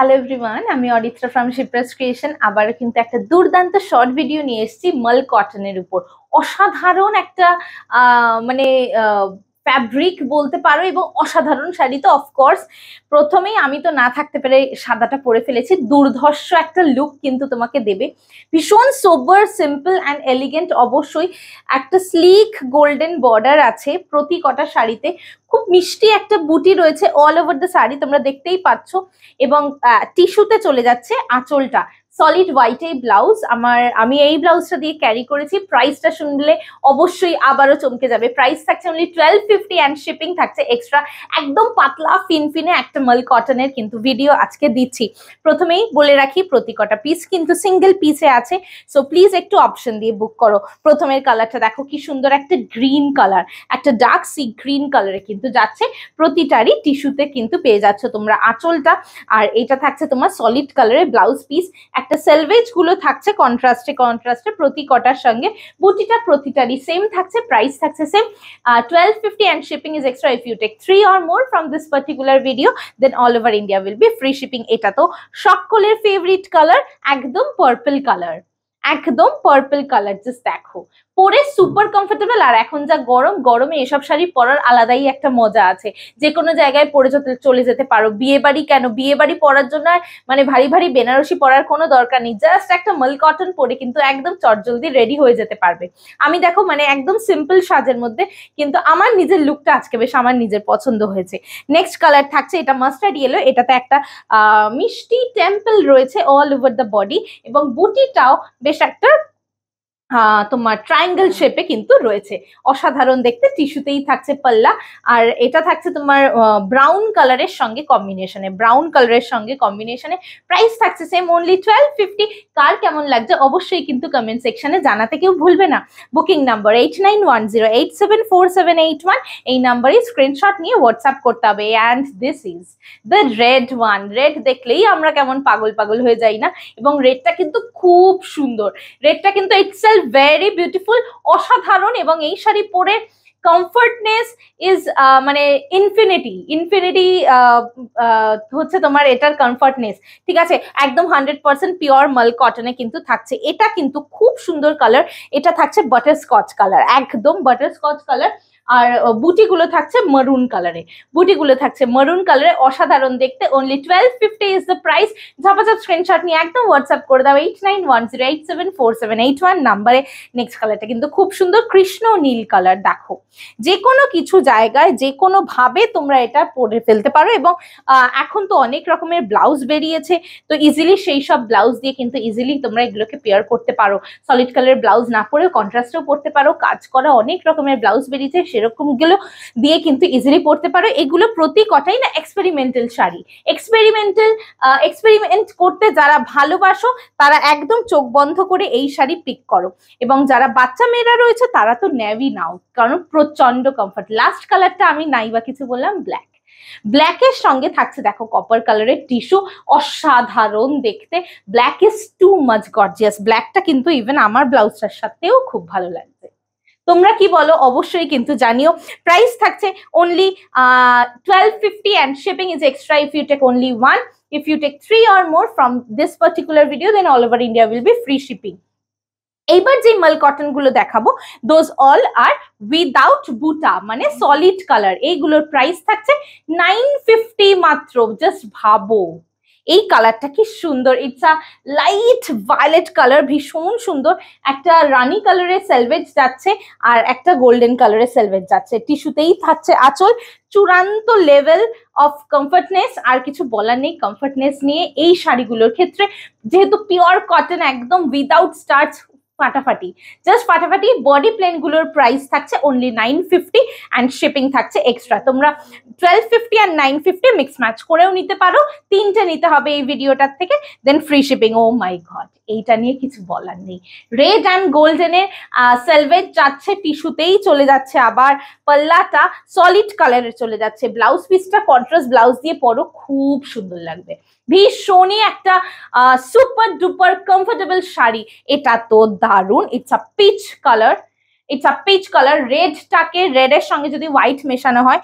Hello everyone, আমি Aritra from Shipra's creation. আবারও কিন্তু একটা দুর্দান্ত শর্ট ভিডিও নিয়ে এসেছি মাল কটনের উপর। অসাধারণ একটা মানে ফ্যাব্রিক বলতে পারো, এবং অসাধারণ শাড়ি তো অফকোর্স। প্রথমেই আমি তো না থাকতে পেরে সাদাটা পরে ফেলেছি। দুর্ধর্ষ একটা লুক কিন্তু তোমাকে দেবে, ভীষণ সোবার, সিম্পল অ্যান্ড এলিগেন্ট। অবশ্যই একটা স্লিক গোল্ডেন বর্ডার আছে প্রতি কটা শাড়িতে। খুব মিষ্টি একটা বুটি রয়েছে অল ওভার দ্য শাড়ি, তোমরা দেখতেই পাচ্ছ। এবং টিস্যুতে চলে যাচ্ছে আঁচলটা, সলিড হোয়াইট এই ব্লাউজ। আমি এই ব্লাউজটা দিয়ে ক্যারি করেছি। প্রাইসটা শুনলে অবশ্যই আবারও চমকে যাবে। প্রাইস থাকছে অনলি 1250 অ্যান্ড শিপিং থাকছে এক্সট্রা। একদম পাতলা ফিনফিনে একটা মাল কটনের কিন্তু ভিডিও আজকে দিচ্ছি। প্রথমেই বলে রাখি, প্রতি কটা পিস কিন্তু সিঙ্গেল পিসে আছে, সো প্লিজ একটু অপশন দিয়ে বুক করো। প্রথমের কালারটা দেখো কি সুন্দর, একটা গ্রিন কালার, একটা ডার্ক সি গ্রিন কালারে কিন্তু যাচ্ছে। প্রতিটারই টিস্যুতে কিন্তু পেয়ে যাচ্ছ তোমরা আঁচলটা। আর এটা থাকছে তোমার সলিড কালারের ব্লাউজ পিস। একটা সেলভেজ গুলো থাকছে কন্ট্রাস্টে প্রতি কটার সঙ্গে। বুটিটা প্রতিটারই সেম থাকছে, প্রাইস থাকছে same 1250 and shipping is extra if you take 3 or more from this particular video, then all over India will be free shipping. এটা তো সকলের ফেভারিট কালার, একদম পার্পল কালার, একদম পার্পল কালার। জাস্ট দেখো, পরে super comfortable. আর এখন যা গরম, গরমে এসব শাড়ি পরার আলাদাই একটা মজা আছে। যে কোনো জায়গায় পরে চলে যেতে পারো। বিয়ে বাড়ি কেন, বিয়ে বাড়ি পরার জন্য মানে ভারী ভারী বেনারসি পরার কোনো দরকার নেই। জাস্ট একটা মাল কটন পরে কিন্তু একদম চটজলদি রেডি হয়ে যেতে পারবে। আমি দেখো মানে একদম সিম্পল সাজের মধ্যে, কিন্তু আমার নিজের লুকটা আজকে বেশ আমার নিজের পছন্দ হয়েছে। নেক্সট কালার থাকছে এটা মাস্টার্ড ইয়েলো। এটাতে একটা মিষ্টি টেম্পল রয়েছে অল ওভার দ্য বডি, এবং বুটিটাও বেশ একটা তোমার ট্রায়াঙ্গেল শেপে কিন্তু রয়েছে। অসাধারণ দেখতে। টিস্যুতেই থাকছে পাল্লা। আর এটা থাকছে তোমার ব্রাউন কালারের সঙ্গে কম্বিনেশনে। প্রাইস থাকছে সেম, অনলি 1250। কার কেমন লাগছে অবশ্যই কিন্তু কমেন্ট সেকশনে জানাতে কেউ ভুলবে না। Booking number 8910874781। এই নাম্বারে স্ক্রিনশট নিয়ে হোয়াটসঅ্যাপ করতে হবে। And this is the red one. Red দেখলেই আমরা কেমন পাগল পাগল হয়ে যাই না? এবং রেডটা কিন্তু খুব সুন্দর। রেডটা কিন্তু ইটসেলফ ভেরি বিউটিফুল, অসাধারণ। এবং এই শাড়ি পরে কমফর্টনেস ইজ মানে ইনফিনিটি হচ্ছে তোমার এটার কমফর্টনেস। ঠিক আছে, একদম 100% পিওর মাল কটনে কিন্তু থাকছে। এটা কিন্তু খুব সুন্দর কালার। এটা থাকছে বাটারস্কচ কালার, একদম বাটারস্কচ কালার। আর বুটিগুলো থাকছে মারুন কালারে, অসাধারণ দেখতে। Only 1250 is the price. ঝাপাঝাপ স্ক্রিনশট নিয়ে একদম হোয়াটসঅ্যাপ করে দাও 8910874781 নাম্বারে। নেক্সট কালারটা কিন্তু খুব সুন্দর, কৃষ্ণ নীল কালার। দেখো, যে কোনো কিছু জায়গায় যে কোনো ভাবে তোমরা এটা পরে ফেলতে পারো। এবং এখন তো অনেক রকমের ব্লাউজ বেরিয়েছে, তো ইজিলি সেই সব ব্লাউজ দিয়ে কিন্তু ইজিলি তোমরা এগুলোকে পেয়ার করতে পারো। সলিড কালারের ব্লাউজ না পরেও কন্ট্রাস্টেও পরতে পারো। কাজ করা অনেক রকমের ব্লাউজ বেরিয়েছে, সেরকম গুলো দিয়ে কিন্তু ইজিলি পরতে পারো। এগুলো প্রতি কটাই না এক্সপেরিমেন্টাল শাড়ি। এক্সপেরিমেন্ট করতে যারা ভালোবাসো তারা একদম চোখ বন্ধ করে এই শাড়ি পিক করো। এবং যারা বাচ্চা মেয়েরা রয়েছে তারা তো নেভি নাও, কারণ প্রচন্ড কমফর্ট। লাস্ট কালারটা আমি নাই বা কিছু বললাম, ব্ল্যাকের সঙ্গে থাকছে দেখো কপার কালারের টিস্যু, অসাধারণ দেখতে। Black is too much gorgeous. ব্ল্যাকটা কিন্তু ইভেন আমার ব্লাউজটার সাথেও খুব ভালো লাগছে। তোমরা কি বলো অবশ্যই কিন্তু জানিও। প্রাইস থাকছে only 1250 and shipping is extra if you take only one. If you take 3 or more from this particular video, then all over India will be free shipping. এইবার যে মাল কটন গুলো দেখাবো, দোজ অল আর উইদাউট বুটা, মানে solid colour. এইগুলোর price থাকছে 950 মাত্র। জাস্ট ভাবো এই কালারটা কি সুন্দর। It's a light violet colour, ভীষণ সুন্দর। একটা রানি কালারের সেলভেজ যাচ্ছে আর একটা গোল্ডেন কালারের সেলভেজ যাচ্ছে। টিস্যুতেই থাকছে আঁচল। চূড়ান্ত লেভেল অফ কমফর্টনেস, আর কিছু বলার নেই কমফর্টনেস নিয়ে এই শাড়িগুলোর ক্ষেত্রে। যেহেতু পিওর কটন, একদম উইদাউট স্টার্চ, ফাটাফাটি, জাস্ট ফাটাফাটি। বডি প্লেন গুলোর প্রাইস থাকছে অনলি 950 অ্যান্ড শিপিং থাকছে এক্সট্রা। তোমরা 1250 আর 950 মিক্স ম্যাচ করেও নিতে পারো। তিনটে নিতে হবে এই ভিডিওটার থেকে, দেন ফ্রি শিপিং। ও মাই গড, এইটা নিয়ে কিছু বলার নেই। রেড অ্যান্ড গোল্ডেনের সেলভেজ যাচ্ছে, টিস্যুতেই চলে যাচ্ছে। আবার পাল্লাটা সলিড কালারের চলে যাচ্ছে। ব্লাউজ পিসটা কন্ট্রাস্ট ব্লাউজ দিয়ে পরো, খুব সুন্দর লাগবে। ভীষণই একটা সুপার ডুপার কমফোর্টেবল শাড়ি। এটা তো দারুণ। It's a peach colour. রেডটাকে, রেডের সঙ্গে যদি হোয়াইট মেশানো হয়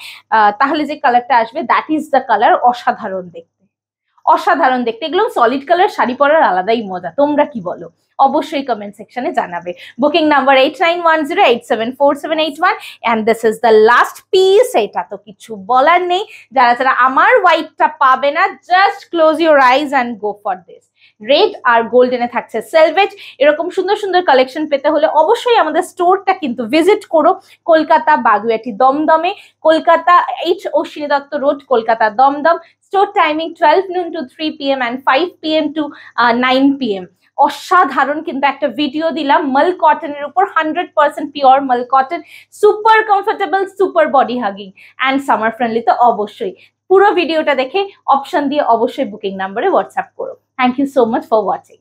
তাহলে যে কালারটা আসবে, দ্যাট ইজ দ্য কালার। অসাধারণ দেখতে, অসাধারণ দেখতে, এগুলো সলিড কালার শাড়ি পরার আলাদাই মজা। তোমরা কি বলো অবশ্যই কমেন্ট সেকশনে জানাবে। Booking number 8910874781 and this is the last piece। এটা তো কিছু বলার নেই, যারা যারা আমার হোয়াইটটা পাবে না just close your eyes and go for this. Red আর গোল্ডেনে থাকছে সেলভেজ। এরকম সুন্দর সুন্দর কালেকশন পেতে হলে অবশ্যই আমাদের স্টোরটা কিন্তু ভিজিট করো, কলকাতা বাগুইআটি দমদমে, Kolkata 8 Ashwini Dutta road, Kolkata Dumdum. Store timing 12 noon to 3 PM and 5 PM to 9 PM। অসাধারণ কিন্তু একটা ভিডিও দিলাম মাল কটনের উপর, 100% পিওর মাল cotton, super comfortable, super body hugging and summer friendly. তো অবশ্যই পুরো ভিডিওটা দেখে অপশন দিয়ে অবশ্যই বুকিং নাম্বারে হোয়াটসঅ্যাপ করো। Thank you so much for watching.